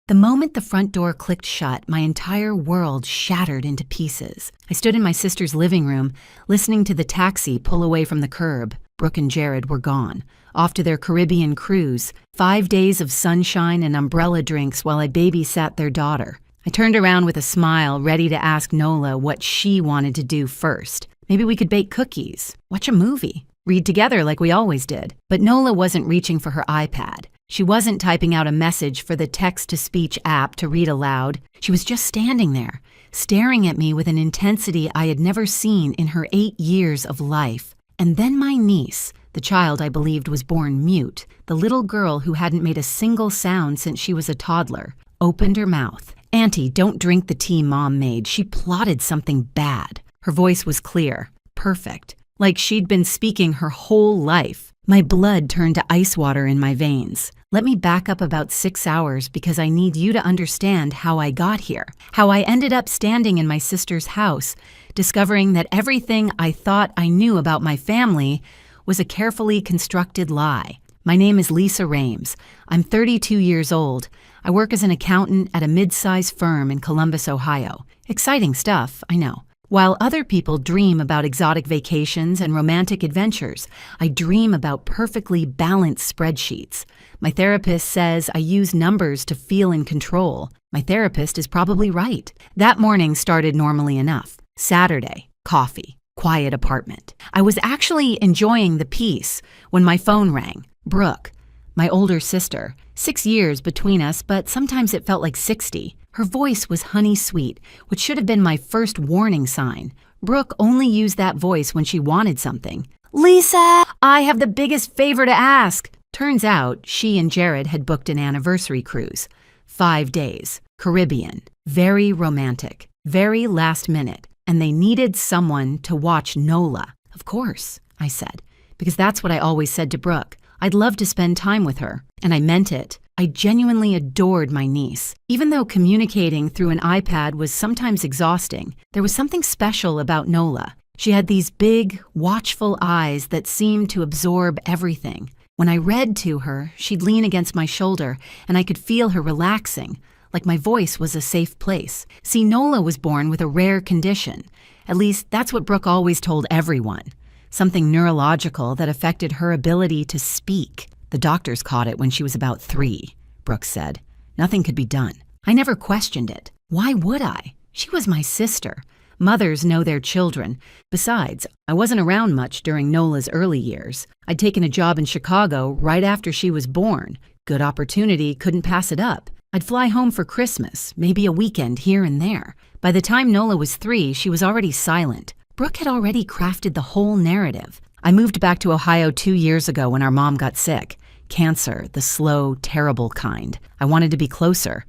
The moment the front door clicked shut, my entire world shattered into pieces. I stood in my sister's living room, listening to the taxi pull away from the curb. Brooke and Jared were gone, off to their Caribbean cruise, 5 days of sunshine and umbrella drinks while I babysat their daughter. I turned around with a smile, ready to ask Nola what she wanted to do first. Maybe we could bake cookies, watch a movie, read together like we always did. But Nola wasn't reaching for her iPad. She wasn't typing out a message for the text-to-speech app to read aloud. She was just standing there, staring at me with an intensity I had never seen in her 8 years of life. And then my niece, the child I believed was born mute, the little girl who hadn't made a single sound since she was a toddler, opened her mouth. "Auntie, don't drink the tea Mom made. She plotted something bad." Her voice was clear, perfect, like she'd been speaking her whole life. My blood turned to ice water in my veins. Let me back up about 6 hours because I need you to understand how I got here, how I ended up standing in my sister's house, discovering that everything I thought I knew about my family was a carefully constructed lie. My name is Lisa Rames. I'm 32 years old. I work as an accountant at a mid-sized firm in Columbus, Ohio. Exciting stuff, I know. While other people dream about exotic vacations and romantic adventures, I dream about perfectly balanced spreadsheets. My therapist says I use numbers to feel in control. My therapist is probably right. That morning started normally enough. Saturday, coffee, quiet apartment. I was actually enjoying the peace when my phone rang. Brooke, my older sister. 6 years between us, but sometimes it felt like 60. Her voice was honey sweet, which should have been my first warning sign. Brooke only used that voice when she wanted something. "Lisa, I have the biggest favor to ask." Turns out she and Jared had booked an anniversary cruise. 5 days, Caribbean, very romantic, very last minute, and they needed someone to watch Nola. "Of course," I said, because that's what I always said to Brooke. I'd love to spend time with her, and I meant it. I genuinely adored my niece. Even though communicating through an iPad was sometimes exhausting, there was something special about Nola. She had these big, watchful eyes that seemed to absorb everything. When I read to her, she'd lean against my shoulder, and I could feel her relaxing, like my voice was a safe place. See, Nola was born with a rare condition. At least, that's what Brooke always told everyone. Something neurological that affected her ability to speak. The doctors caught it when she was about 3, Brooke said. Nothing could be done. I never questioned it. Why would I? She was my sister. Mothers know their children. Besides, I wasn't around much during Nola's early years. I'd taken a job in Chicago right after she was born. Good opportunity, couldn't pass it up. I'd fly home for Christmas, maybe a weekend here and there. By the time Nola was 3, she was already silent. Brooke had already crafted the whole narrative. I moved back to Ohio 2 years ago when our mom got sick. Cancer, the slow, terrible kind. I wanted to be closer,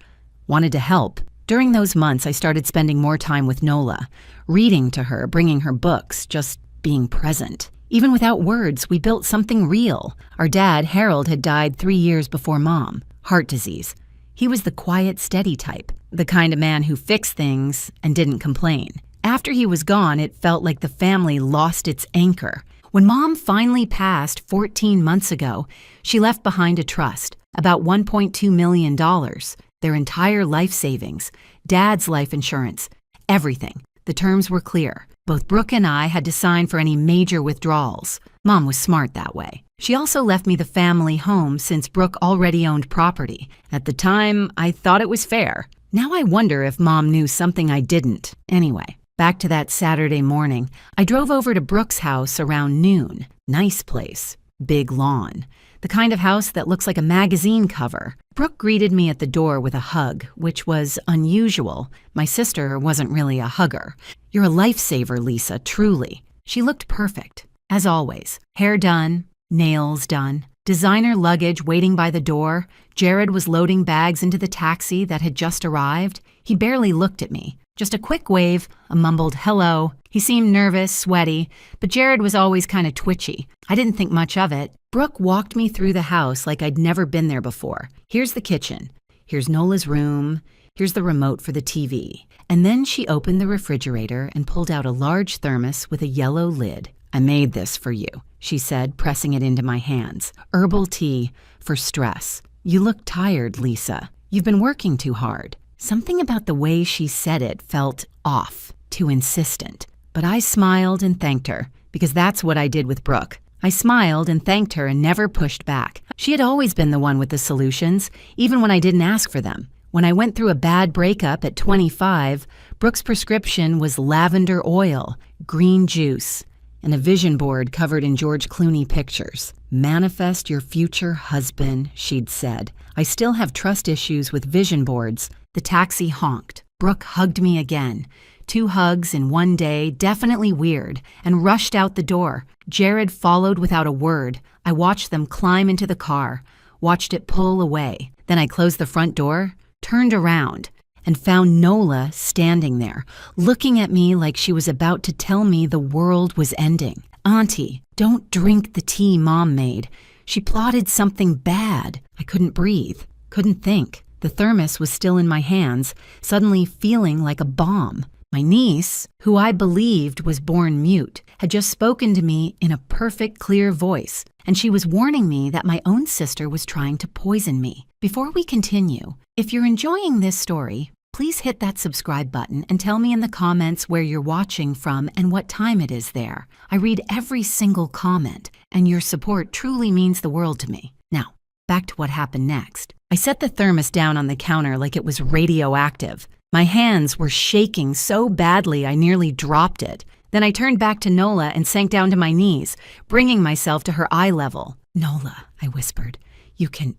wanted to help. During those months, I started spending more time with Nola, reading to her, bringing her books, just being present. Even without words, we built something real. Our dad, Harold, had died 3 years before Mom, heart disease. He was the quiet, steady type, the kind of man who fixed things and didn't complain. After he was gone, it felt like the family lost its anchor. When Mom finally passed 14 months ago, she left behind a trust, about $1.2 million, their entire life savings, Dad's life insurance, everything. The terms were clear. Both Brooke and I had to sign for any major withdrawals. Mom was smart that way. She also left me the family home since Brooke already owned property. At the time, I thought it was fair. Now I wonder if Mom knew something I didn't. Anyway. Back to that Saturday morning, I drove over to Brooke's house around noon. Nice place. Big lawn. The kind of house that looks like a magazine cover. Brooke greeted me at the door with a hug, which was unusual. My sister wasn't really a hugger. "You're a lifesaver, Lisa, truly." She looked perfect, as always. Hair done, nails done, designer luggage waiting by the door. Jared was loading bags into the taxi that had just arrived. He barely looked at me. Just a quick wave, a mumbled hello. He seemed nervous, sweaty, but Jared was always kind of twitchy. I didn't think much of it. Brooke walked me through the house like I'd never been there before. Here's the kitchen. Here's Nola's room. Here's the remote for the TV. And then she opened the refrigerator and pulled out a large thermos with a yellow lid. "I made this for you," she said, pressing it into my hands. "Herbal tea for stress. You look tired, Lisa." You've been working too hard. Something about the way she said it felt off, too insistent. But I smiled and thanked her, because that's what I did with Brooke. I smiled and thanked her and never pushed back. She had always been the one with the solutions, even when I didn't ask for them. When I went through a bad breakup at 25, Brooke's prescription was lavender oil, green juice, and a vision board covered in George Clooney pictures. Manifest your future husband, she'd said. I still have trust issues with vision boards. The taxi honked. Brooke hugged me again. 2 hugs in one day, definitely weird, and rushed out the door. Jared followed without a word. I watched them climb into the car, watched it pull away. Then I closed the front door, turned around, and found Nola standing there, looking at me like she was about to tell me the world was ending. Auntie, don't drink the tea Mom made. She plotted something bad. I couldn't breathe, couldn't think. The thermos was still in my hands, suddenly feeling like a bomb. My niece, who I believed was born mute, had just spoken to me in a perfect, clear voice, and she was warning me that my own sister was trying to poison me. Before we continue, if you're enjoying this story, please hit that subscribe button and tell me in the comments where you're watching from and what time it is there. I read every single comment, and your support truly means the world to me. Now, back to what happened next. I set the thermos down on the counter like it was radioactive. My hands were shaking so badly I nearly dropped it. Then I turned back to Nola and sank down to my knees, bringing myself to her eye level. "Nola," I whispered, you can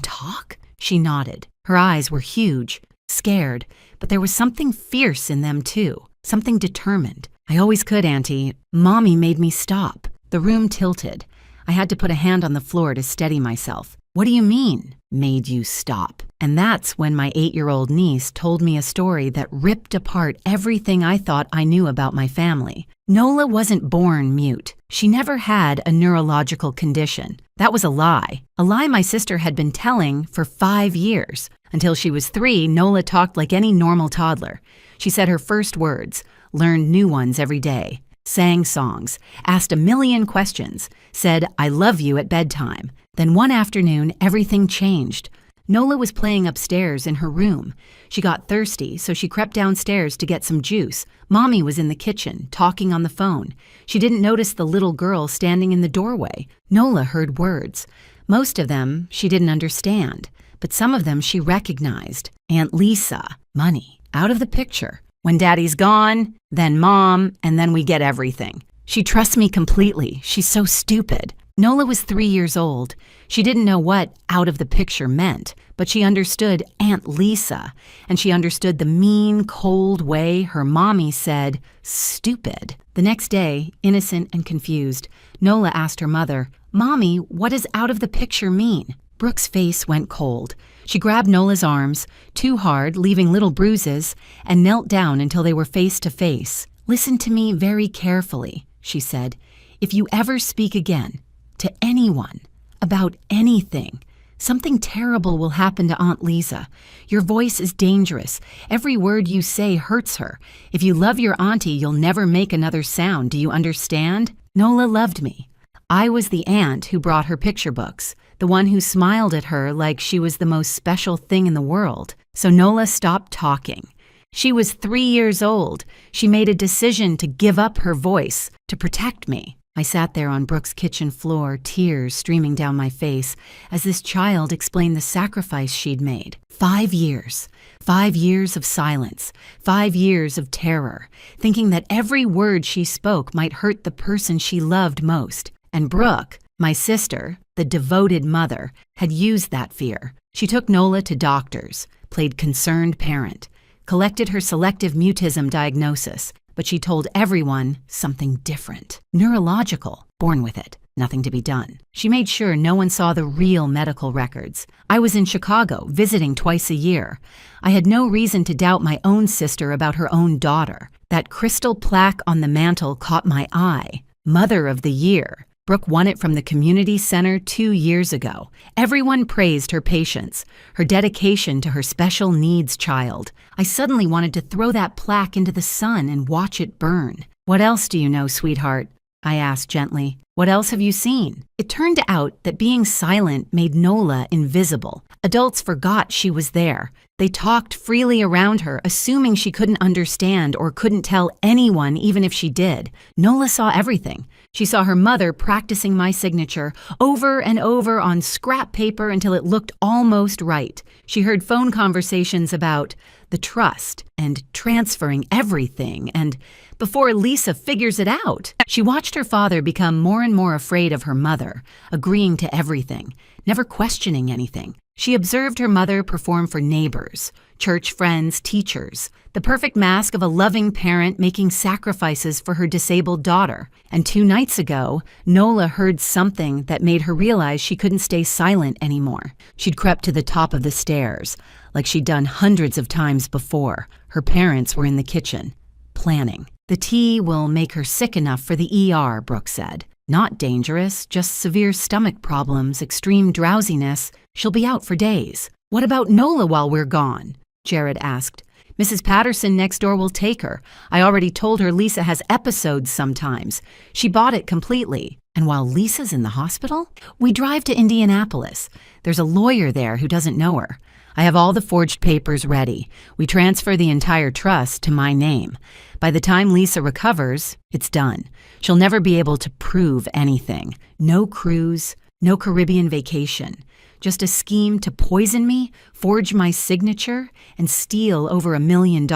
talk?" She nodded. Her eyes were huge, scared, but there was something fierce in them too, something determined. "I always could, Auntie. Mommy made me stop." The room tilted. I had to put a hand on the floor to steady myself. "What do you mean, made you stop?" And that's when my 8-year-old niece told me a story that ripped apart everything I thought I knew about my family. Nola wasn't born mute. She never had a neurological condition. That was a lie my sister had been telling for 5 years. Until she was 3, Nola talked like any normal toddler. She said her first words, learned new ones every day, sang songs, asked a million questions, said, "I love you" at bedtime. Then one afternoon, everything changed. Nola was playing upstairs in her room. She got thirsty, so she crept downstairs to get some juice. Mommy was in the kitchen, talking on the phone. She didn't notice the little girl standing in the doorway. Nola heard words. Most of them she didn't understand, but some of them she recognized. Aunt Lisa, money, out of the picture. When Daddy's gone, then Mom, and then we get everything. She trusts me completely. She's so stupid. Nola was 3 years old. She didn't know what out of the picture meant, but she understood Aunt Lisa, and she understood the mean, cold way her mommy said, "stupid." The next day, innocent and confused, Nola asked her mother, "Mommy, what does out of the picture mean?" Brooke's face went cold. She grabbed Nola's arms, too hard, leaving little bruises, and knelt down until they were face to face. "Listen to me very carefully," she said. "If you ever speak again, to anyone, about anything, something terrible will happen to Aunt Lisa. Your voice is dangerous. Every word you say hurts her. If you love your auntie, you'll never make another sound. Do you understand?" Nola loved me. I was the aunt who brought her picture books, the one who smiled at her like she was the most special thing in the world. So Nola stopped talking. She was 3 years old. She made a decision to give up her voice, to protect me. I sat there on Brooke's kitchen floor, tears streaming down my face, as this child explained the sacrifice she'd made. 5 years. 5 years of silence. 5 years of terror, thinking that every word she spoke might hurt the person she loved most. And Brooke, my sister, the devoted mother, had used that fear. She took Nola to doctors, played concerned parent, collected her selective mutism diagnosis, but she told everyone something different. Neurological, born with it, nothing to be done. She made sure no one saw the real medical records. I was in Chicago, visiting twice a year. I had no reason to doubt my own sister about her own daughter. That crystal plaque on the mantle caught my eye. Mother of the Year. Brooke won it from the community center 2 years ago. Everyone praised her patience, her dedication to her special needs child. I suddenly wanted to throw that plaque into the sun and watch it burn. "What else do you know, sweetheart?" I asked gently. What else have you seen? It turned out that being silent made Nola invisible. Adults forgot she was there. They talked freely around her, assuming she couldn't understand or couldn't tell anyone even if she did. Nola saw everything. She saw her mother practicing my signature over and over on scrap paper until it looked almost right. She heard phone conversations about the trust and transferring everything, and before Lisa figures it out, she watched her father become more and more afraid of her mother, agreeing to everything, never questioning anything. She observed her mother perform for neighbors, church friends, teachers, the perfect mask of a loving parent making sacrifices for her disabled daughter. And 2 nights ago, Nola heard something that made her realize she couldn't stay silent anymore. She'd crept to the top of the stairs, like she'd done hundreds of times before. Her parents were in the kitchen, planning. The tea will make her sick enough for the ER, Brooke said. Not dangerous, just severe stomach problems, extreme drowsiness. She'll be out for days. What about Nola while we're gone? Jared asked. Mrs. Patterson next door will take her. I already told her Lisa has episodes sometimes. She bought it completely. And while Lisa's in the hospital, we drive to Indianapolis. There's a lawyer there who doesn't know her. I have all the forged papers ready. We transfer the entire trust to my name. By the time Lisa recovers, it's done. She'll never be able to prove anything. No cruise, no Caribbean vacation. Just a scheme to poison me, forge my signature, and steal over $1 million.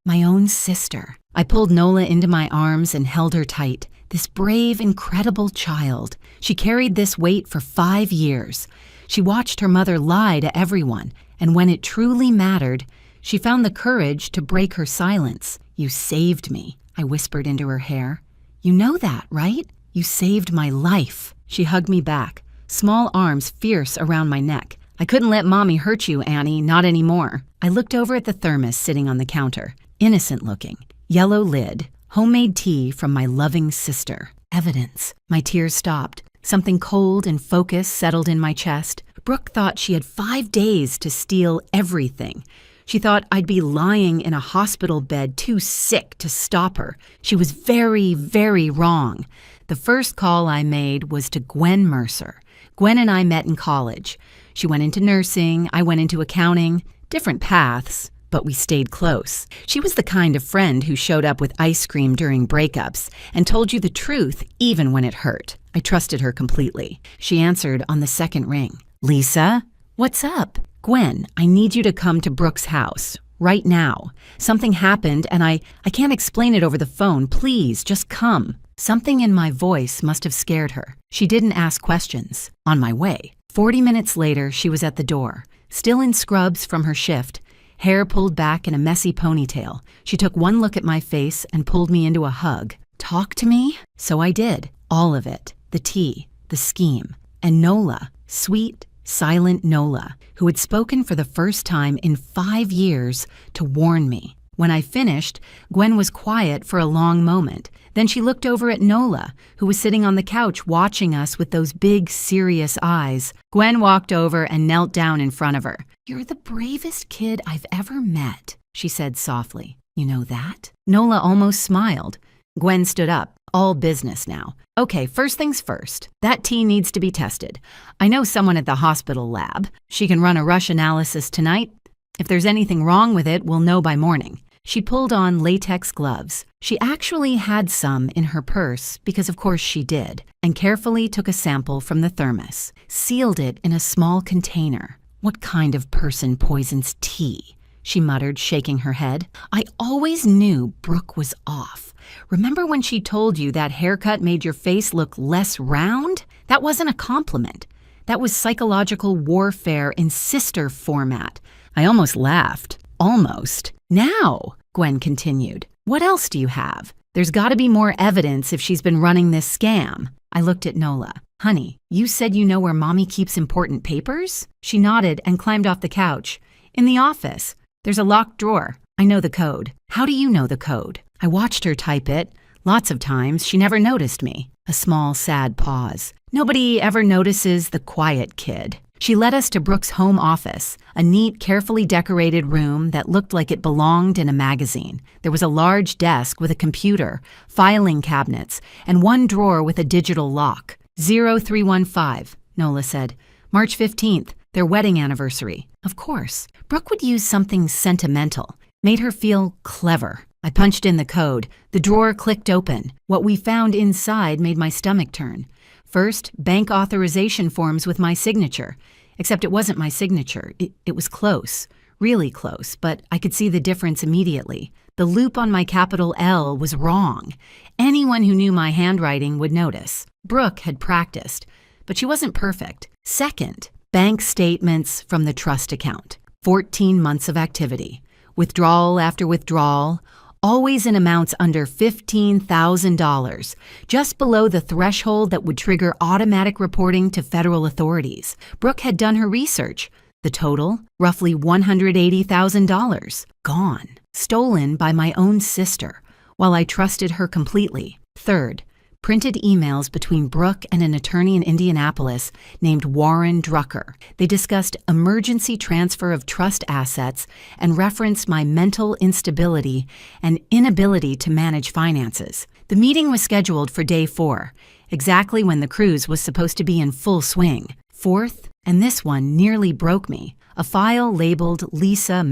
My own sister. I pulled Nola into my arms and held her tight. This brave, incredible child. She carried this weight for 5 years. She watched her mother lie to everyone, and when it truly mattered, she found the courage to break her silence. You saved me, I whispered into her hair. You know that, right? You saved my life. She hugged me back, small arms fierce around my neck. I couldn't let Mommy hurt you, Annie, not anymore. I looked over at the thermos sitting on the counter, innocent looking, yellow lid, homemade tea from my loving sister. Evidence. My tears stopped. Something cold and focused settled in my chest. Brooke thought she had 5 days to steal everything. She thought I'd be lying in a hospital bed too sick to stop her. She was very, very wrong. The first call I made was to Gwen Mercer. Gwen and I met in college. She went into nursing, I went into accounting. Different paths, but we stayed close. She was the kind of friend who showed up with ice cream during breakups and told you the truth even when it hurt. I trusted her completely. She answered on the second ring. Lisa, what's up? Gwen, I need you to come to Brooke's house right now. Something happened and I can't explain it over the phone. Please, just come. Something in my voice must have scared her. She didn't ask questions. On my way. 40 minutes later, she was at the door, still in scrubs from her shift, hair pulled back in a messy ponytail. She took one look at my face and pulled me into a hug. Talk to me? So I did. All of it. The tea, the scheme, and Nola, sweet, silent Nola, who had spoken for the first time in 5 years to warn me. When I finished, Gwen was quiet for a long moment. Then she looked over at Nola, who was sitting on the couch watching us with those big, serious eyes. Gwen walked over and knelt down in front of her. You're the bravest kid I've ever met, she said softly. You know that? Nola almost smiled. Gwen stood up. All business now. Okay, first things first. That tea needs to be tested. I know someone at the hospital lab. She can run a rush analysis tonight. If there's anything wrong with it, we'll know by morning. She pulled on latex gloves. She actually had some in her purse, because of course she did, and carefully took a sample from the thermos, sealed it in a small container. What kind of person poisons tea? She muttered, shaking her head. I always knew Brooke was off. Remember when she told you that haircut made your face look less round? That wasn't a compliment. That was psychological warfare in sister format. I almost laughed. Almost. Now, Gwen continued, what else do you have? There's got to be more evidence if she's been running this scam. I looked at Nola. Honey, you said you know where Mommy keeps important papers? She nodded and climbed off the couch. In the office. There's a locked drawer. I know the code. How do you know the code? I watched her type it. Lots of times, she never noticed me. A small, sad pause. Nobody ever notices the quiet kid. She led us to Brooke's home office, a neat, carefully decorated room that looked like it belonged in a magazine. There was a large desk with a computer, filing cabinets, and one drawer with a digital lock. 0315, Nola said. March 15th, their wedding anniversary. Of course. Brooke would use something sentimental. Made her feel clever. I punched in the code. The drawer clicked open. What we found inside made my stomach turn. First, bank authorization forms with my signature. Except it wasn't my signature. It was close. Really close, but I could see the difference immediately. The loop on my capital L was wrong. Anyone who knew my handwriting would notice. Brooke had practiced, but she wasn't perfect. Second, bank statements from the trust account. 14 months of activity. Withdrawal after withdrawal, always in amounts under $15,000, just below the threshold that would trigger automatic reporting to federal authorities. Brooke had done her research. The total, roughly $180,000. Gone. Stolen by my own sister, while I trusted her completely. Third, printed emails between Brooke and an attorney in Indianapolis named Warren Drucker. They discussed emergency transfer of trust assets and referenced my mental instability and inability to manage finances. The meeting was scheduled for day 4, exactly when the cruise was supposed to be in full swing. Fourth, and this one nearly broke me, a file labeled Lisa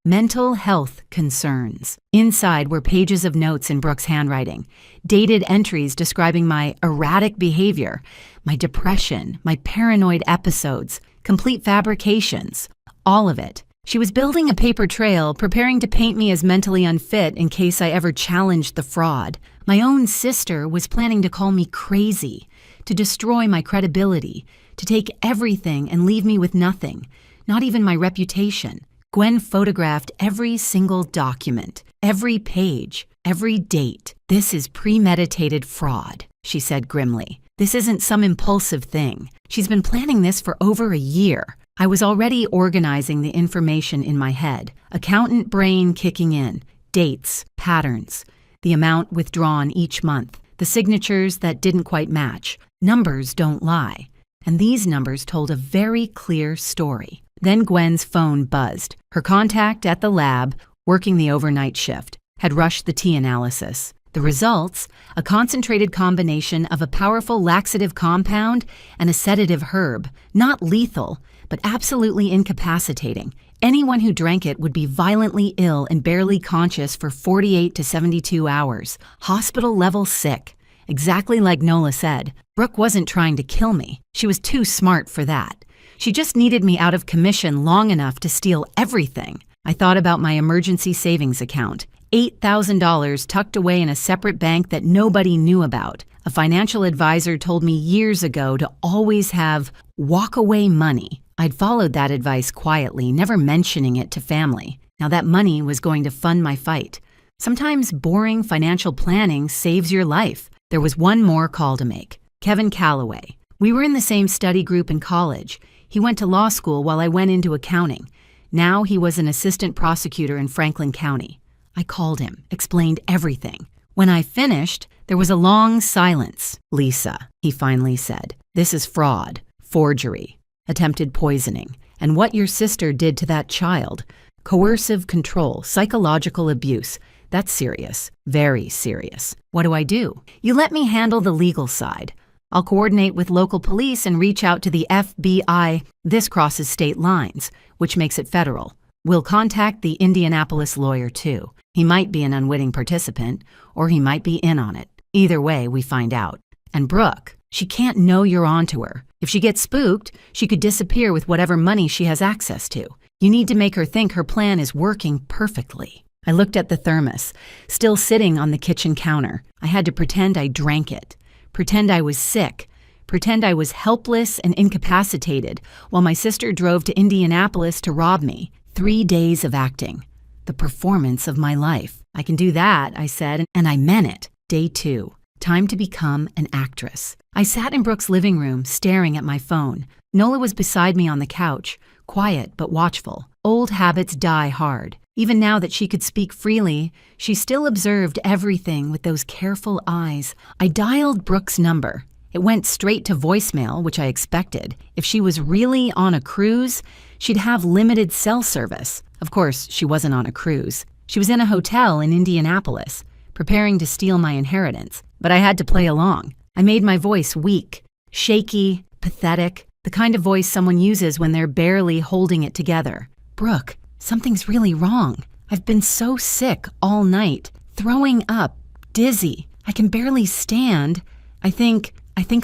Mental health concerns. Inside were pages of notes in Brooke's handwriting, dated entries describing my erratic behavior, my depression, my paranoid episodes, complete fabrications, all of it. She was building a paper trail, preparing to paint me as mentally unfit in case I ever challenged the fraud. My own sister was planning to call me crazy, to destroy my credibility, to take everything and leave me with nothing, not even my reputation. Gwen photographed every single document, every page, every date. This is premeditated fraud, she said grimly. This isn't some impulsive thing. She's been planning this for over a year. I was already organizing the information in my head, accountant brain kicking in, dates, patterns, the amount withdrawn each month, the signatures that didn't quite match. Numbers don't lie. And these numbers told a very clear story. Then Gwen's phone buzzed. Her contact at the lab, working the overnight shift, had rushed the T-analysis. The results, a concentrated combination of a powerful laxative compound and a sedative herb, not lethal, but absolutely incapacitating. Anyone who drank it would be violently ill and barely conscious for 48 to 72 hours. Hospital-level sick. Exactly like Nola said, Brooke wasn't trying to kill me. She was too smart for that. She just needed me out of commission long enough to steal everything. I thought about my emergency savings account, $8,000 tucked away in a separate bank that nobody knew about. A financial advisor told me years ago to always have walk-away money. I'd followed that advice quietly, never mentioning it to family. Now that money was going to fund my fight. Sometimes boring financial planning saves your life. There was one more call to make. Kevin Calloway. We were in the same study group in college. He went to law school while I went into accounting. Now he was an assistant prosecutor in Franklin County. I called him, explained everything. When I finished, there was a long silence. Lisa, he finally said, this is fraud, forgery, attempted poisoning, and what your sister did to that child. Coercive control, psychological abuse. That's serious, very serious. What do? You let me handle the legal side. I'll coordinate with local police and reach out to the FBI. This crosses state lines, which makes it federal. We'll contact the Indianapolis lawyer, too. He might be an unwitting participant, or he might be in on it. Either way, we find out. And Brooke, she can't know you're onto her. If she gets spooked, she could disappear with whatever money she has access to. You need to make her think her plan is working perfectly. I looked at the thermos, still sitting on the kitchen counter. I had to pretend I drank it. Pretend I was sick, pretend I was helpless and incapacitated while my sister drove to Indianapolis to rob me. 3 days of acting. The performance of my life. I can do that, I said, and I meant it. Day 2. Time to become an actress. I sat in Brooke's living room, staring at my phone. Nola was beside me on the couch, quiet but watchful. Old habits die hard. Even now that she could speak freely, she still observed everything with those careful eyes. I dialed Brooke's number. It went straight to voicemail, which I expected. If she was really on a cruise, she'd have limited cell service. Of course, she wasn't on a cruise. She was in a hotel in Indianapolis, preparing to steal my inheritance. But I had to play along. I made my voice weak, shaky, pathetic, the kind of voice someone uses when they're barely holding it together. Brooke, something's really wrong. I've been so sick all night, throwing up, dizzy. I can barely stand. I think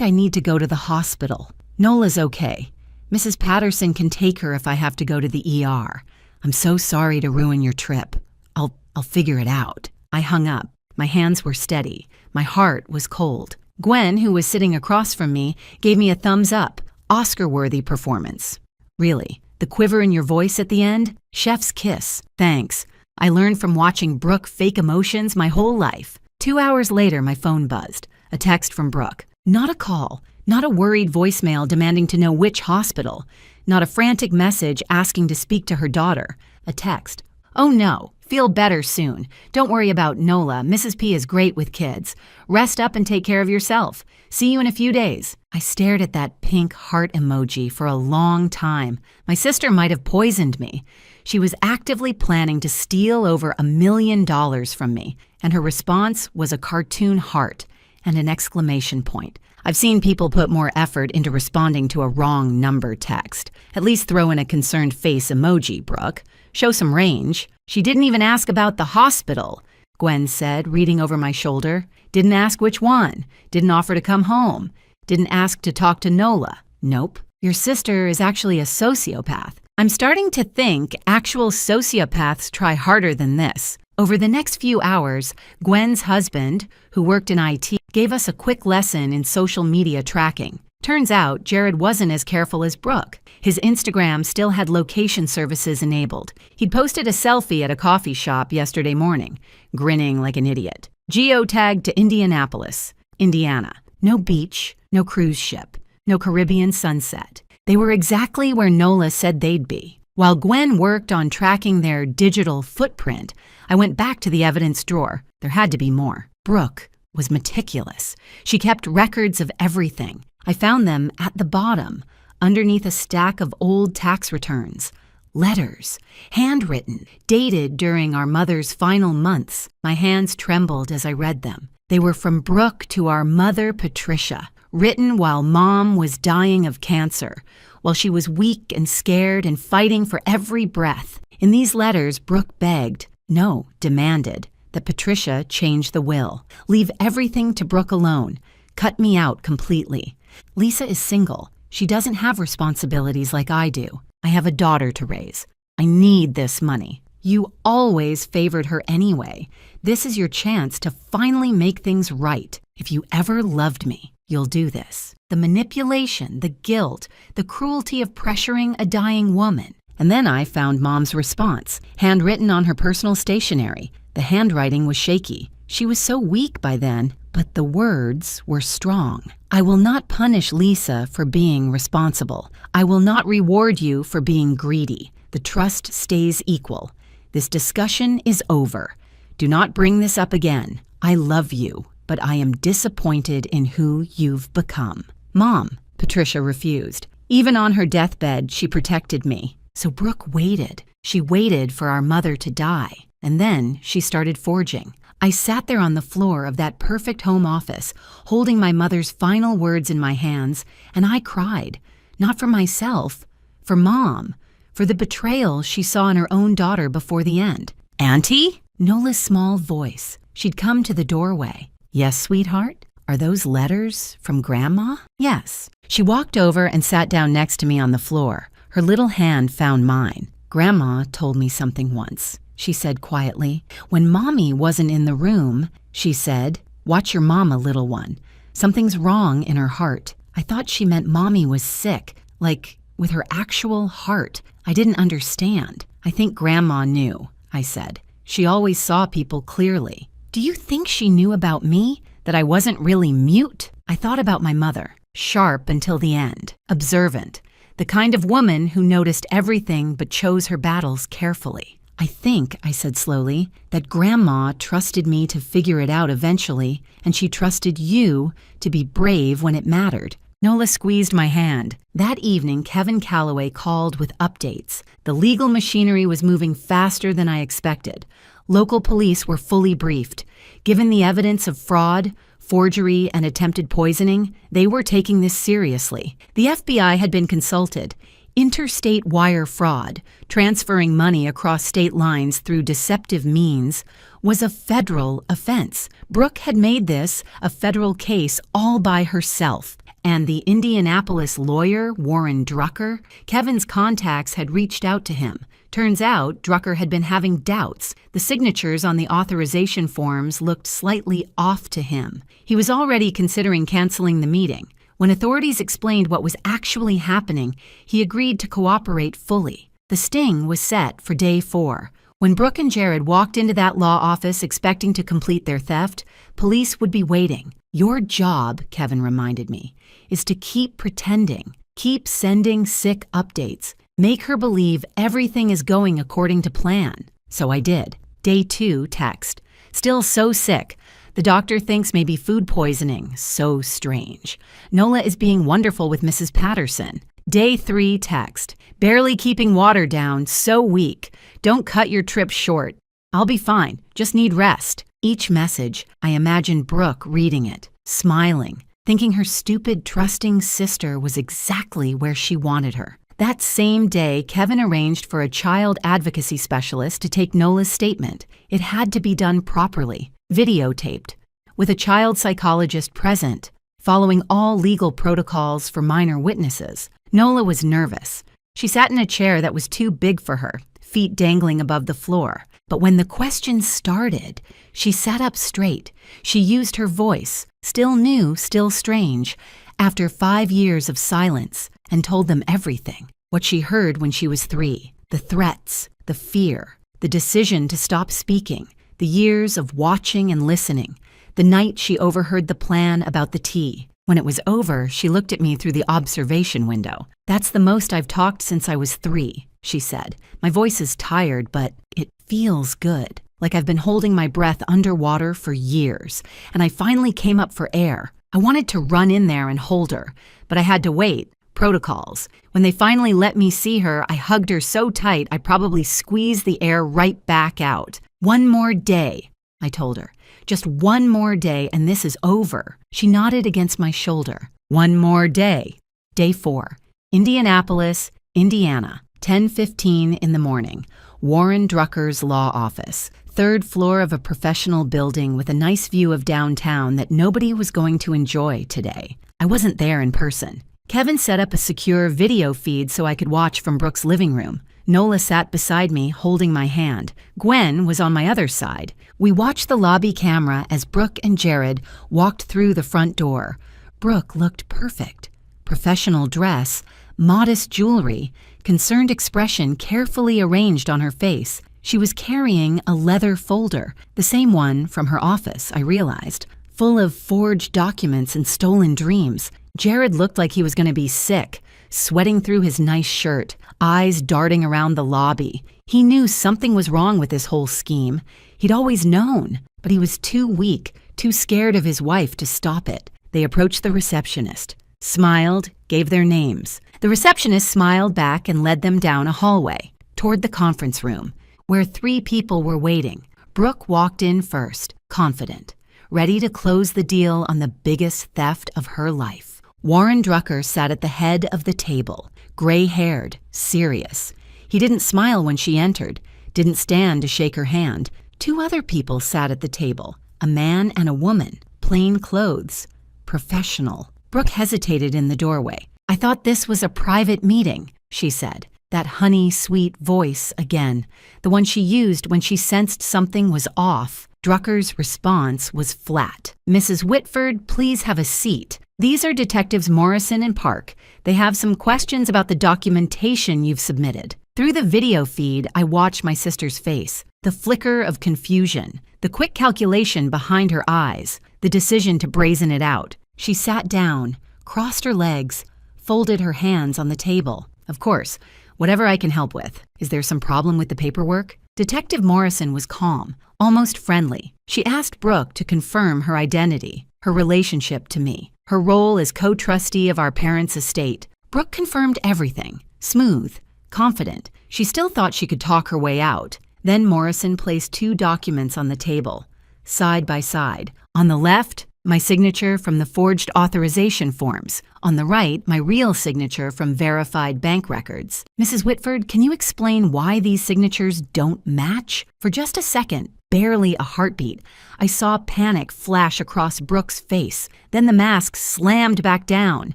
I need to go to the hospital. Nola's okay. Mrs. Patterson can take her if I have to go to the ER. I'm so sorry to ruin your trip. I'll figure it out. I hung up. My hands were steady. My heart was cold. Gwen, who was sitting across from me, gave me a thumbs up. Oscar-worthy performance. Really, the quiver in your voice at the end? Chef's kiss. Thanks. I learned from watching Brooke fake emotions my whole life. 2 hours later, my phone buzzed. A text from Brooke. Not a call. Not a worried voicemail demanding to know which hospital. Not a frantic message asking to speak to her daughter. A text. Oh no. Feel better soon. Don't worry about Nola. Mrs. P is great with kids. Rest up and take care of yourself. See you in a few days. I stared at that pink heart emoji for a long time. My sister might have poisoned me. She was actively planning to steal over $1 million from me, and her response was a cartoon heart and an exclamation point. I've seen people put more effort into responding to a wrong number text. At least throw in a concerned face emoji, Brooke. Show some range. She didn't even ask about the hospital, Gwen said, reading over my shoulder. Didn't ask which one. Didn't offer to come home. Didn't ask to talk to Nola. Nope. Your sister is actually a sociopath. I'm starting to think actual sociopaths try harder than this. Over the next few hours, Gwen's husband, who worked in IT, gave us a quick lesson in social media tracking. Turns out, Jared wasn't as careful as Brooke. His Instagram still had location services enabled. He'd posted a selfie at a coffee shop yesterday morning, grinning like an idiot. Geotagged to Indianapolis, Indiana. No beach, no cruise ship, no Caribbean sunset. They were exactly where Nola said they'd be. While Gwen worked on tracking their digital footprint, I went back to the evidence drawer. There had to be more. Brooke was meticulous. She kept records of everything. I found them at the bottom, underneath a stack of old tax returns. Letters, handwritten, dated during our mother's final months. My hands trembled as I read them. They were from Brooke to our mother, Patricia, written while Mom was dying of cancer, while she was weak and scared and fighting for every breath. In these letters, Brooke begged, no, demanded, that Patricia change the will, leave everything to Brooke alone, cut me out completely. Lisa is single. She doesn't have responsibilities like I do. I have a daughter to raise. I need this money. You always favored her anyway. This is your chance to finally make things right. If you ever loved me, you'll do this. The manipulation, the guilt, the cruelty of pressuring a dying woman. And then I found Mom's response, handwritten on her personal stationery. The handwriting was shaky. She was so weak by then, but the words were strong. I will not punish Lisa for being responsible. I will not reward you for being greedy. The trust stays equal. This discussion is over. Do not bring this up again. I love you, but I am disappointed in who you've become. Mom, Patricia refused. Even on her deathbed, she protected me. So Brooke waited. She waited for our mother to die. And then she started forging. I sat there on the floor of that perfect home office, holding my mother's final words in my hands, and I cried. Not for myself, for Mom, for the betrayal she saw in her own daughter before the end. Auntie? Nola's small voice. She'd come to the doorway. Yes, sweetheart? Are those letters from Grandma? Yes. She walked over and sat down next to me on the floor. Her little hand found mine. Grandma told me something once, she said quietly. When Mommy wasn't in the room, she said, watch your mama, little one. Something's wrong in her heart. I thought she meant Mommy was sick, like with her actual heart. I didn't understand. I think Grandma knew, I said. She always saw people clearly. Do you think she knew about me? That I wasn't really mute? I thought about my mother. Sharp until the end. Observant. The kind of woman who noticed everything but chose her battles carefully. "I think," I said slowly, "that Grandma trusted me to figure it out eventually, and she trusted you to be brave when it mattered." Nola squeezed my hand. That evening, Kevin Calloway called with updates. The legal machinery was moving faster than I expected. Local police were fully briefed. Given the evidence of fraud, forgery, and attempted poisoning, they were taking this seriously. The FBI had been consulted. Interstate wire fraud, transferring money across state lines through deceptive means, was a federal offense. Brooke had made this a federal case all by herself. And the Indianapolis lawyer, Warren Drucker, Kevin's contacts had reached out to him. Turns out, Drucker had been having doubts. The signatures on the authorization forms looked slightly off to him. He was already considering canceling the meeting. When authorities explained what was actually happening, he agreed to cooperate fully. The sting was set for day 4. When Brooke and Jared walked into that law office expecting to complete their theft, police would be waiting. "Your job," Kevin reminded me, "is to keep pretending, keep sending sick updates, make her believe everything is going according to plan." So I did. Day 2 text. "Still so sick. The doctor thinks maybe food poisoning. So strange. Nola is being wonderful with Mrs. Patterson." Day 3 text. "Barely keeping water down. So weak. Don't cut your trip short. I'll be fine. Just need rest." Each message, I imagined Brooke reading it, smiling, thinking her stupid, trusting sister was exactly where she wanted her. That same day, Kevin arranged for a child advocacy specialist to take Nola's statement. It had to be done properly, videotaped, with a child psychologist present, following all legal protocols for minor witnesses. Nola was nervous. She sat in a chair that was too big for her, feet dangling above the floor. But when the questions started, she sat up straight. She used her voice, still new, still strange, after 5 years of silence, and told them everything. What she heard when she was 3, the threats, the fear, the decision to stop speaking, the years of watching and listening, the night she overheard the plan about the tea. When it was over, she looked at me through the observation window. "That's the most I've talked since I was 3, she said. "My voice is tired, but it feels good, like I've been holding my breath underwater for years, and I finally came up for air. I wanted to run in there and hold her, but I had to wait. Protocols. When they finally let me see her, I hugged her so tight I probably squeezed the air right back out. 1 more day, I told her. Just 1 more day and this is over." She nodded against my shoulder. 1 more day. Day 4. Indianapolis, Indiana, 10:15 in the morning. Warren Drucker's law office. 3rd floor of a professional building with a nice view of downtown that nobody was going to enjoy today. I wasn't there in person. Kevin set up a secure video feed so I could watch from Brooke's living room. Nola sat beside me, holding my hand. Gwen was on my other side. We watched the lobby camera as Brooke and Jared walked through the front door. Brooke looked perfect. Professional dress, modest jewelry, concerned expression carefully arranged on her face. She was carrying a leather folder, the same one from her office, I realized, full of forged documents and stolen dreams. Jared looked like he was going to be sick, sweating through his nice shirt, eyes darting around the lobby. He knew something was wrong with this whole scheme. He'd always known, but he was too weak, too scared of his wife to stop it. They approached the receptionist, smiled, gave their names. The receptionist smiled back and led them down a hallway, toward the conference room, where 3 people were waiting. Brooke walked in first, confident, ready to close the deal on the biggest theft of her life. Warren Drucker sat at the head of the table, gray-haired, serious. He didn't smile when she entered, didn't stand to shake her hand. 2 other people sat at the table, a man and a woman, plain clothes, professional. Brooke hesitated in the doorway. "I thought this was a private meeting," she said, that honey, sweet voice again, the one she used when she sensed something was off. Drucker's response was flat. "Mrs. Whitford, please have a seat. These are Detectives Morrison and Park. They have some questions about the documentation you've submitted." Through the video feed, I watched my sister's face, the flicker of confusion, the quick calculation behind her eyes, the decision to brazen it out. She sat down, crossed her legs, folded her hands on the table. "Of course, whatever I can help with. Is there some problem with the paperwork?" Detective Morrison was calm, almost friendly. She asked Brooke to confirm her identity, her relationship to me, her role as co-trustee of our parents' estate. Brooke confirmed everything, smooth, confident. She still thought she could talk her way out. Then Morrison placed 2 documents on the table, side by side. On the left, my signature from the forged authorization forms. On the right, my real signature from verified bank records. Mrs. Whitford, can you explain why these signatures don't match? For just a second, barely a heartbeat, I saw panic flash across Brooke's face. Then the mask slammed back down.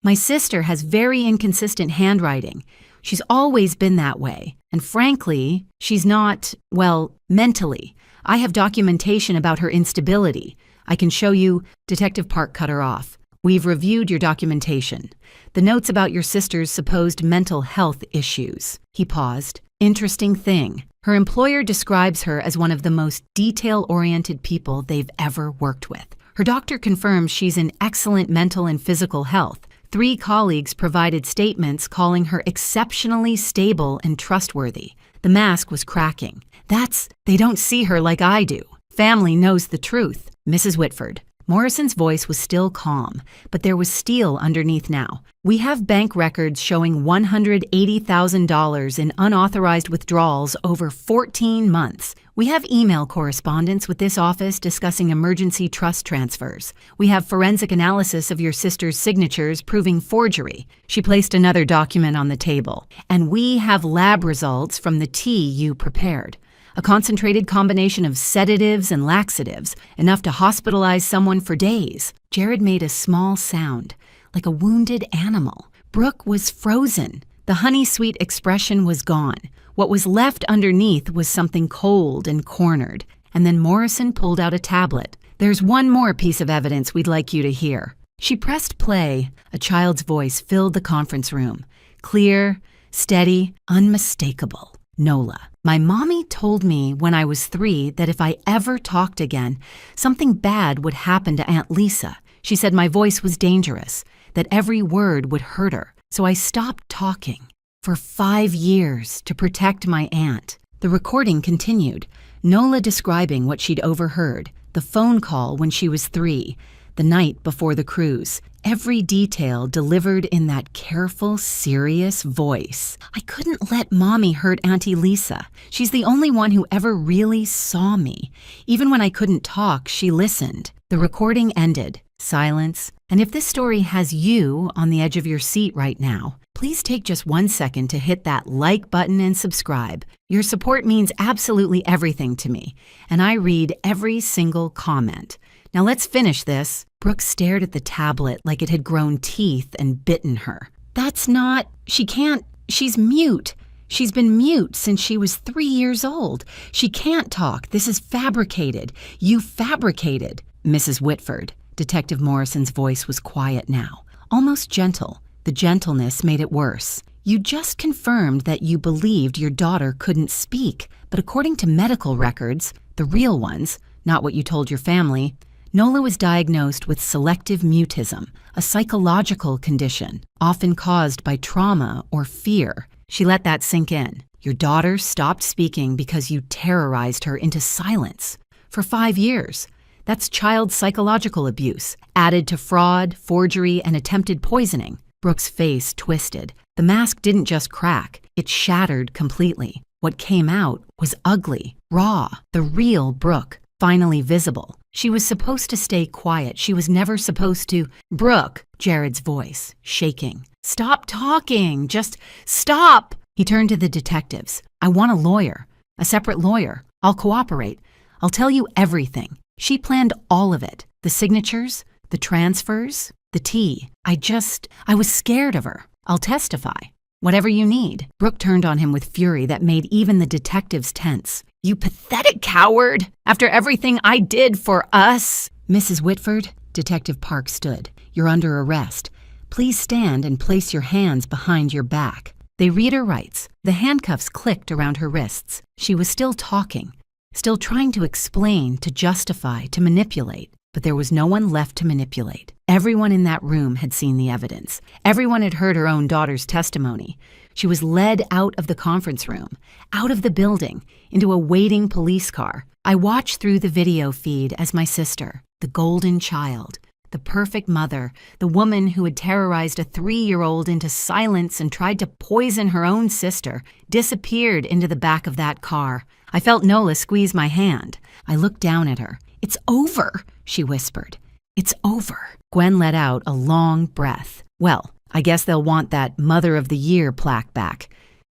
My sister has very inconsistent handwriting. She's always been that way. And frankly, she's not, well, mentally. I have documentation about her instability. I can show you. Detective Park cut her off. We've reviewed your documentation. The notes about your sister's supposed mental health issues. He paused. Interesting thing. Her employer describes her as one of the most detail-oriented people they've ever worked with. Her doctor confirms she's in excellent mental and physical health. 3 colleagues provided statements calling her exceptionally stable and trustworthy. The mask was cracking. They don't see her like I do. Family knows the truth. Mrs. Whitford. Morrison's voice was still calm, but there was steel underneath now. We have bank records showing $180,000 in unauthorized withdrawals over 14 months. We have email correspondence with this office discussing emergency trust transfers. We have forensic analysis of your sister's signatures proving forgery. She placed another document on the table. And we have lab results from the tea you prepared. A concentrated combination of sedatives and laxatives, enough to hospitalize someone for days. Jared made a small sound, like a wounded animal. Brooke was frozen. The honey-sweet expression was gone. What was left underneath was something cold and cornered. And then Morrison pulled out a tablet. There's one more piece of evidence we'd like you to hear. She pressed play. A child's voice filled the conference room. Clear, steady, unmistakable. Nola. My mommy told me when I was 3 that if I ever talked again, something bad would happen to Aunt Lisa. She said my voice was dangerous, that every word would hurt her. So I stopped talking. For 5 years to protect my aunt. The recording continued, Nola describing what she'd overheard, the phone call when she was 3, the night before the cruise. Every detail delivered in that careful, serious voice. I couldn't let Mommy hurt Auntie Lisa. She's the only one who ever really saw me. Even when I couldn't talk, she listened. The recording ended. Silence. And if this story has you on the edge of your seat right now, please take just 1 second to hit that like button and subscribe. Your support means absolutely everything to me, and I read every single comment. Now let's finish this. Brooke stared at the tablet like it had grown teeth and bitten her. She's mute. She's been mute since she was 3 years old. She can't talk. This is fabricated. You fabricated. Mrs. Whitford. Detective Morrison's voice was quiet now, almost gentle. The gentleness made it worse. You just confirmed that you believed your daughter couldn't speak, but according to medical records, the real ones, not what you told your family, Nola was diagnosed with selective mutism, a psychological condition, often caused by trauma or fear. She let that sink in. Your daughter stopped speaking because you terrorized her into silence. For 5 years. That's child psychological abuse, added to fraud, forgery, and attempted poisoning. Brooke's face twisted. The mask didn't just crack, it shattered completely. What came out was ugly, raw, the real Brooke, finally visible. She was supposed to stay quiet. She was never supposed to. Brooke, Jared's voice, shaking. Stop talking. Just stop. He turned to the detectives. I want a lawyer, a separate lawyer. I'll cooperate. I'll tell you everything. She planned all of it. The signatures, the transfers, the tea. I was scared of her. I'll testify. Whatever you need. Brooke turned on him with fury that made even the detectives tense. You pathetic coward! After everything I did for us! Mrs. Whitford, Detective Park stood. You're under arrest. Please stand and place your hands behind your back. They read her rights. The handcuffs clicked around her wrists. She was still talking. Still trying to explain, to justify, to manipulate. But there was no one left to manipulate. Everyone in that room had seen the evidence. Everyone had heard her own daughter's testimony. She was led out of the conference room, out of the building, into a waiting police car. I watched through the video feed as my sister, the golden child, the perfect mother, the woman who had terrorized a 3-year-old into silence and tried to poison her own sister, disappeared into the back of that car. I felt Nola squeeze my hand. I looked down at her. "It's over," she whispered. "It's over." Gwen let out a long breath. "Well, I guess they'll want that Mother of the Year plaque back.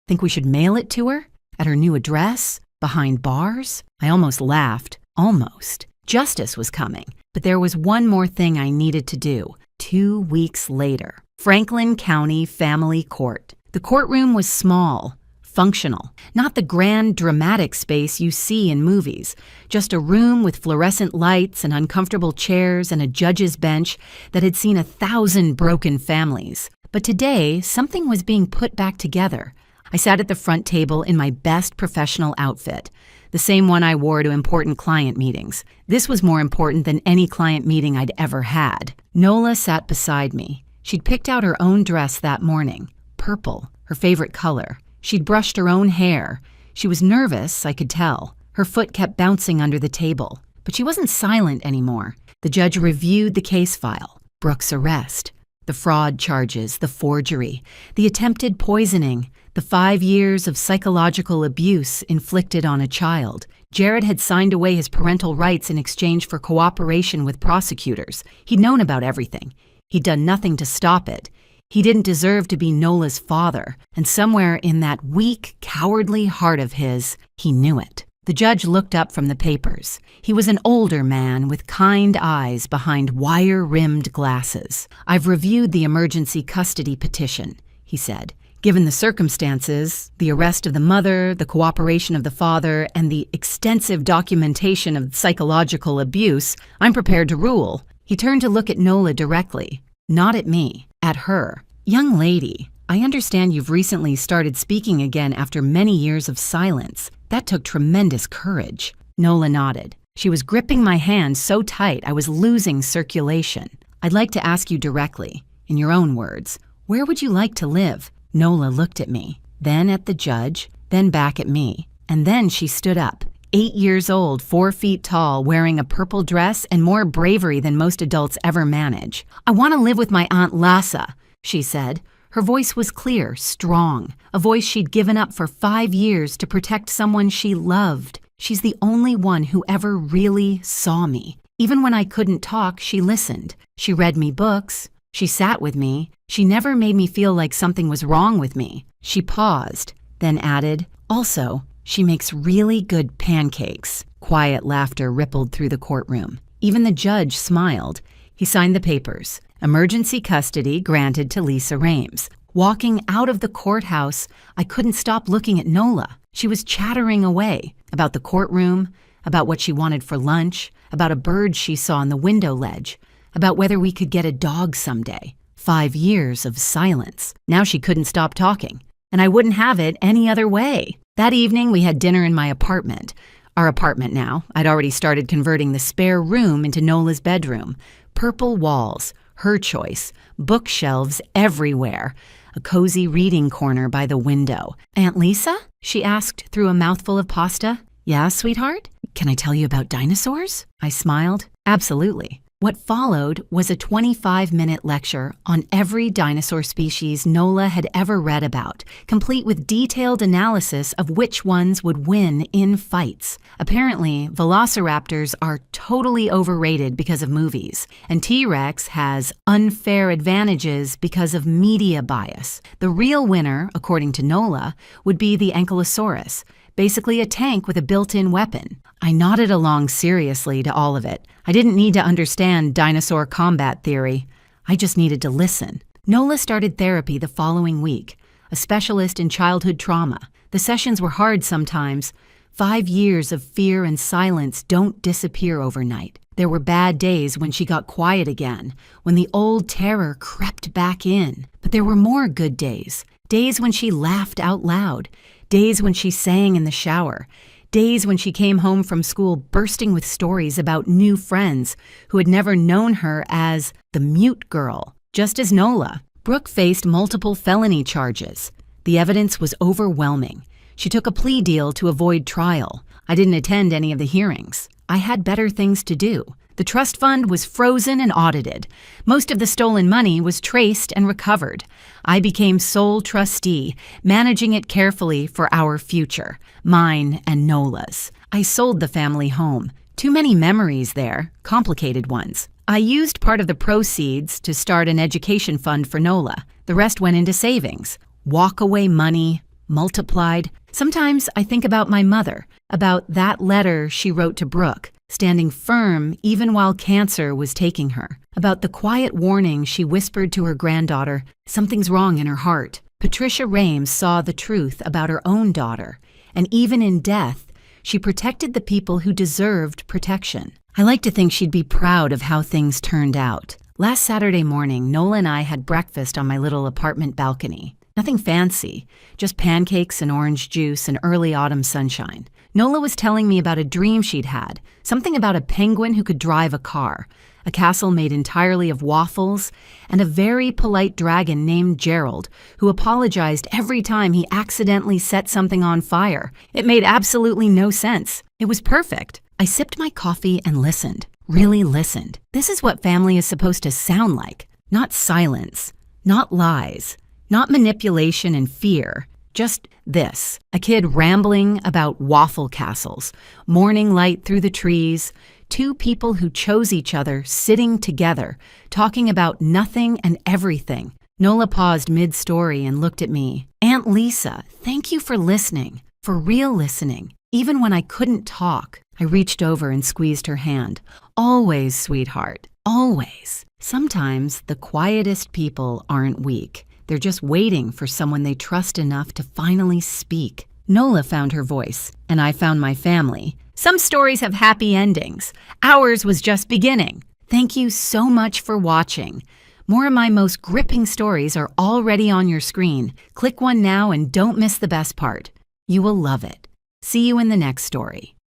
Think we should mail it to her? At her new address? Behind bars?" I almost laughed. Almost. Justice was coming. But there was one more thing I needed to do. 2 weeks later. Franklin County Family Court. The courtroom was small, functional, not the grand dramatic space you see in movies, just a room with fluorescent lights and uncomfortable chairs and a judge's bench that had seen 1,000 broken families. But today, something was being put back together. I sat at the front table in my best professional outfit, the same one I wore to important client meetings. This was more important than any client meeting I'd ever had. Nola sat beside me. She'd picked out her own dress that morning, purple, her favorite color. She'd brushed her own hair. She was nervous, I could tell. Her foot kept bouncing under the table. But she wasn't silent anymore. The judge reviewed the case file. Brooke's arrest. The fraud charges, the forgery, the attempted poisoning, the 5 years of psychological abuse inflicted on a child. Jared had signed away his parental rights in exchange for cooperation with prosecutors. He'd known about everything. He'd done nothing to stop it. He didn't deserve to be Nola's father, and somewhere in that weak, cowardly heart of his, he knew it. The judge looked up from the papers. He was an older man with kind eyes behind wire-rimmed glasses. "I've reviewed the emergency custody petition," he said. "Given the circumstances, the arrest of the mother, the cooperation of the father, and the extensive documentation of psychological abuse, I'm prepared to rule." He turned to look at Nola directly, not at me, at her. "Young lady, I understand you've recently started speaking again after many years of silence. That took tremendous courage." Nola nodded. She was gripping my hand so tight I was losing circulation. "I'd like to ask you directly, in your own words, where would you like to live?" Nola looked at me, then at the judge, then back at me. And then she stood up, 8 years old, 4 feet tall, wearing a purple dress and more bravery than most adults ever manage. "I want to live with my Aunt Lassa," she said. Her voice was clear, strong, a voice she'd given up for 5 years to protect someone she loved. She's the only one who ever really saw me. Even when I couldn't talk, she listened. She read me books. She sat with me. She never made me feel like something was wrong with me. She paused, then added, "Also, she makes really good pancakes." Quiet laughter rippled through the courtroom. Even the judge smiled. He signed the papers. Emergency custody granted to Lisa Rames. Walking out of the courthouse, I couldn't stop looking at Nola. She was chattering away about the courtroom, about what she wanted for lunch, about a bird she saw on the window ledge, about whether we could get a dog someday. 5 years of silence. Now she couldn't stop talking, and I wouldn't have it any other way. That evening, we had dinner in my apartment. Our apartment now. I'd already started converting the spare room into Nola's bedroom. Purple walls, her choice, bookshelves everywhere, a cozy reading corner by the window. "Aunt Lisa?" she asked through a mouthful of pasta. "Yeah, sweetheart? Can I tell you about dinosaurs?" I smiled. "Absolutely." What followed was a 25-minute lecture on every dinosaur species Nola had ever read about, complete with detailed analysis of which ones would win in fights. Apparently, velociraptors are totally overrated because of movies, and T-Rex has unfair advantages because of media bias. The real winner, according to Nola, would be the Ankylosaurus, basically a tank with a built-in weapon. I nodded along seriously to all of it. I didn't need to understand dinosaur combat theory. I just needed to listen. Nola started therapy the following week, a specialist in childhood trauma. The sessions were hard sometimes. 5 years of fear and silence don't disappear overnight. There were bad days when she got quiet again, when the old terror crept back in. But there were more good days. Days when she laughed out loud. Days when she sang in the shower. Days when she came home from school bursting with stories about new friends who had never known her as the mute girl, just as Nola. Brooke faced multiple felony charges. The evidence was overwhelming. She took a plea deal to avoid trial. I didn't attend any of the hearings. I had better things to do. The trust fund was frozen and audited. Most of the stolen money was traced and recovered. I became sole trustee, managing it carefully for our future, mine and Nola's. I sold the family home. Too many memories there, complicated ones. I used part of the proceeds to start an education fund for Nola. The rest went into savings. Walk-away money, multiplied. Sometimes I think about my mother, about that letter she wrote to Brooke, standing firm even while cancer was taking her, about the quiet warning she whispered to her granddaughter, something's wrong in her heart. Patricia Rames saw the truth about her own daughter, and even in death, she protected the people who deserved protection. I like to think she'd be proud of how things turned out. Last Saturday morning, Nola and I had breakfast on my little apartment balcony. Nothing fancy, just pancakes and orange juice and early autumn sunshine. Nola was telling me about a dream she'd had, something about a penguin who could drive a car, a castle made entirely of waffles, and a very polite dragon named Gerald, who apologized every time he accidentally set something on fire. It made absolutely no sense. It was perfect. I sipped my coffee and listened, really listened. This is what family is supposed to sound like. Not silence, not lies, not manipulation and fear. Just this, a kid rambling about waffle castles, morning light through the trees, two people who chose each other sitting together, talking about nothing and everything. Nola paused mid-story and looked at me. Aunt Lisa, thank you for listening, for real listening. Even when I couldn't talk, I reached over and squeezed her hand. Always, sweetheart, always. Sometimes the quietest people aren't weak. They're just waiting for someone they trust enough to finally speak. Nola found her voice, and I found my family. Some stories have happy endings. Ours was just beginning. Thank you so much for watching. More of my most gripping stories are already on your screen. Click one now and don't miss the best part. You will love it. See you in the next story.